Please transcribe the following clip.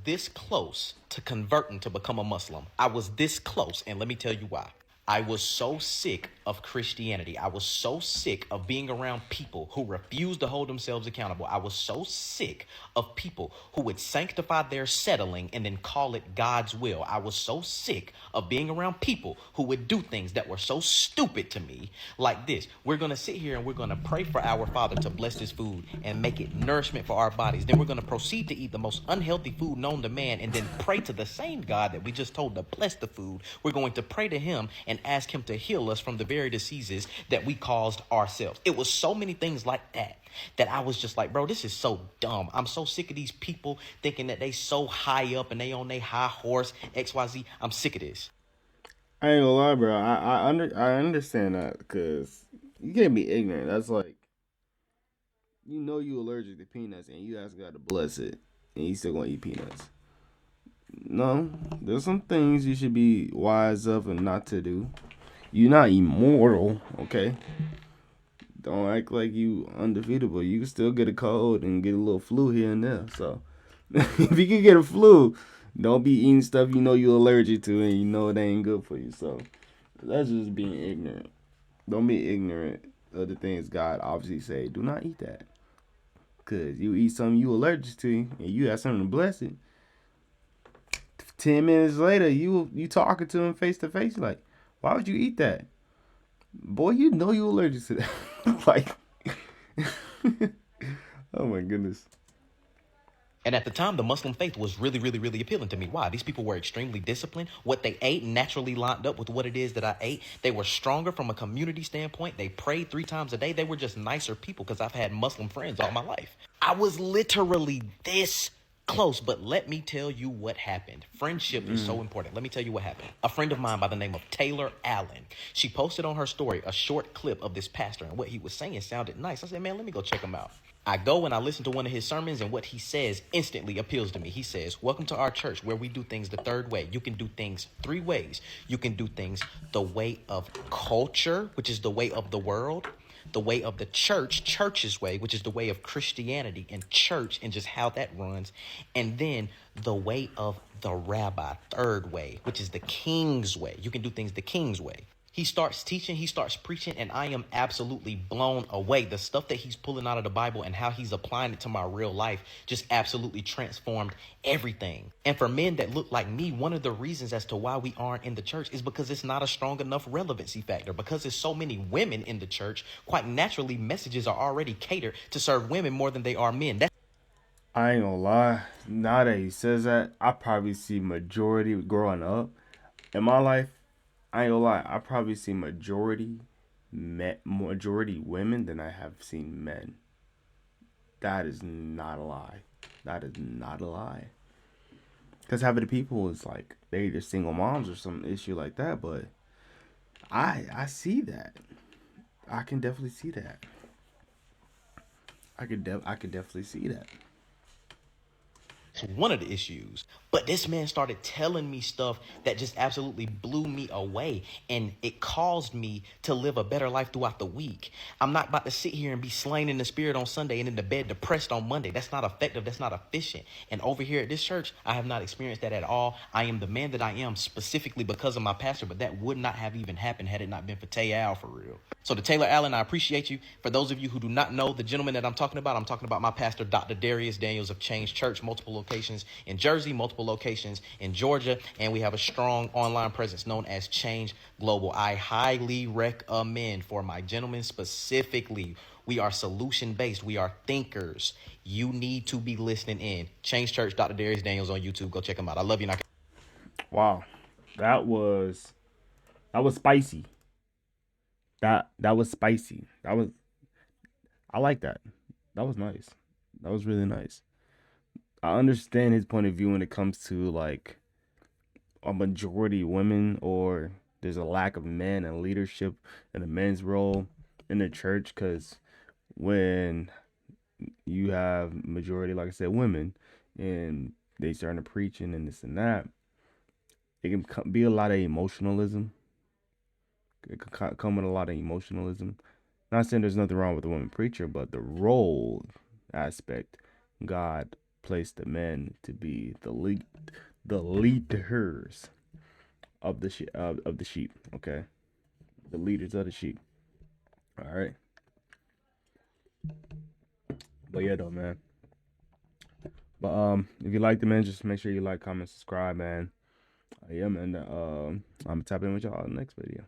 this close to converting to become a Muslim. I was this close, and let me tell you why. I was so sick of Christianity. I was so sick of being around people who refused to hold themselves accountable. I was so sick of people who would sanctify their settling and then call it God's will. I was so sick of being around people who would do things that were so stupid to me, like this. We're going to sit here and we're going to pray for our Father to bless this food and make it nourishment for our bodies. Then we're going to proceed to eat the most unhealthy food known to man and then pray to the same God that we just told to bless the food. We're going to pray to him and ask him to heal us from the very diseases that we caused ourselves. It was so many things like that I was just like, bro, this is so dumb. I'm so sick of these people thinking that they so high up and they on their high horse, XYZ. I'm sick of this. I ain't gonna lie, bro. I understand that because you can't be ignorant. That's like you allergic to peanuts and you ask God to bless it, and you still gonna eat peanuts. No, there's some things you should be wise of and not to do. You're not immortal, okay? Don't act like you undefeatable. You can still get a cold and get a little flu here and there. So if you can get a flu, don't be eating stuff you know you're allergic to and you know it ain't good for you. So that's just being ignorant. Don't be ignorant of the things God obviously say. Do not eat that. Cause you eat something you allergic to and you have something to bless it. 10 minutes later, you talking to him face to face like, why would you eat that? Boy, you know you allergic to that. Like, oh my goodness. And at the time, the Muslim faith was really, really, really appealing to me. Why? These people were extremely disciplined. What they ate naturally lined up with what it is that I ate. They were stronger from a community standpoint. They prayed 3 times a day. They were just nicer people because I've had Muslim friends all my life. I was literally this close, but let me tell you what happened. Friendship is so important. Let me tell you what happened. A friend of mine by the name of Taylor Allen, she posted on her story a short clip of this pastor, and what he was saying sounded nice. I said, man, let me go check him out. I go and I listen to one of his sermons, and what he says instantly appeals to me. He says, welcome to our church where we do things the third way. You can do things 3 ways. You can do things the way of culture, which is the way of the world, the way of the church, church's way, which is the way of Christianity and church and just how that runs, and then the way of the rabbi, third way, which is the king's way. You can do things the king's way. He starts teaching, he starts preaching, and I am absolutely blown away. The stuff that he's pulling out of the Bible and how he's applying it to my real life just absolutely transformed everything. And for men that look like me, one of the reasons as to why we aren't in the church is because it's not a strong enough relevancy factor. Because there's so many women in the church, quite naturally, messages are already catered to serve women more than they are men. I ain't gonna lie. Now that he says that, I probably see majority growing up in my life. I ain't gonna lie. I probably see majority women than I have seen men. That is not a lie. That is not a lie. Because half of the people is like they either single moms or some issue like that. But I see that. I can definitely see that. I could definitely see that. One of the issues. But this man started telling me stuff that just absolutely blew me away. And it caused me to live a better life throughout the week. I'm not about to sit here and be slain in the spirit on Sunday and in the bed depressed on Monday. That's not effective. That's not efficient. And over here at this church, I have not experienced that at all. I am the man that I am specifically because of my pastor, but that would not have even happened had it not been for Tay Al for real. So to Taylor Allen, I appreciate you. For those of you who do not know the gentleman that I'm talking about my pastor, Dr. Darius Daniels of Change Church, multiple locations in Jersey, multiple locations in Georgia, and we have a strong online presence known as Change Global. I highly recommend for my gentlemen specifically. We are solution based. We are thinkers. You need to be listening in. Change Church, Dr. Darius Daniels on YouTube. Go check him out. I love you. Wow, that was that was spicy. That was spicy. That was I like that. That was nice. That was really nice. I understand his point of view when it comes to like a majority women or there's a lack of men and leadership and a men's role in the church because when you have majority, like I said, women and they starting to preaching and this and that, it can be a lot of emotionalism. It can come with a lot of emotionalism. Not saying there's nothing wrong with the woman preacher, but the role aspect, God place the men to be the leaders of the sheep. Okay, the leaders of the sheep. All right. But yeah, though, man. But if you like the man, just make sure you like, comment, subscribe, man. Yeah, man. I'm gonna tap in with y'all in the next video.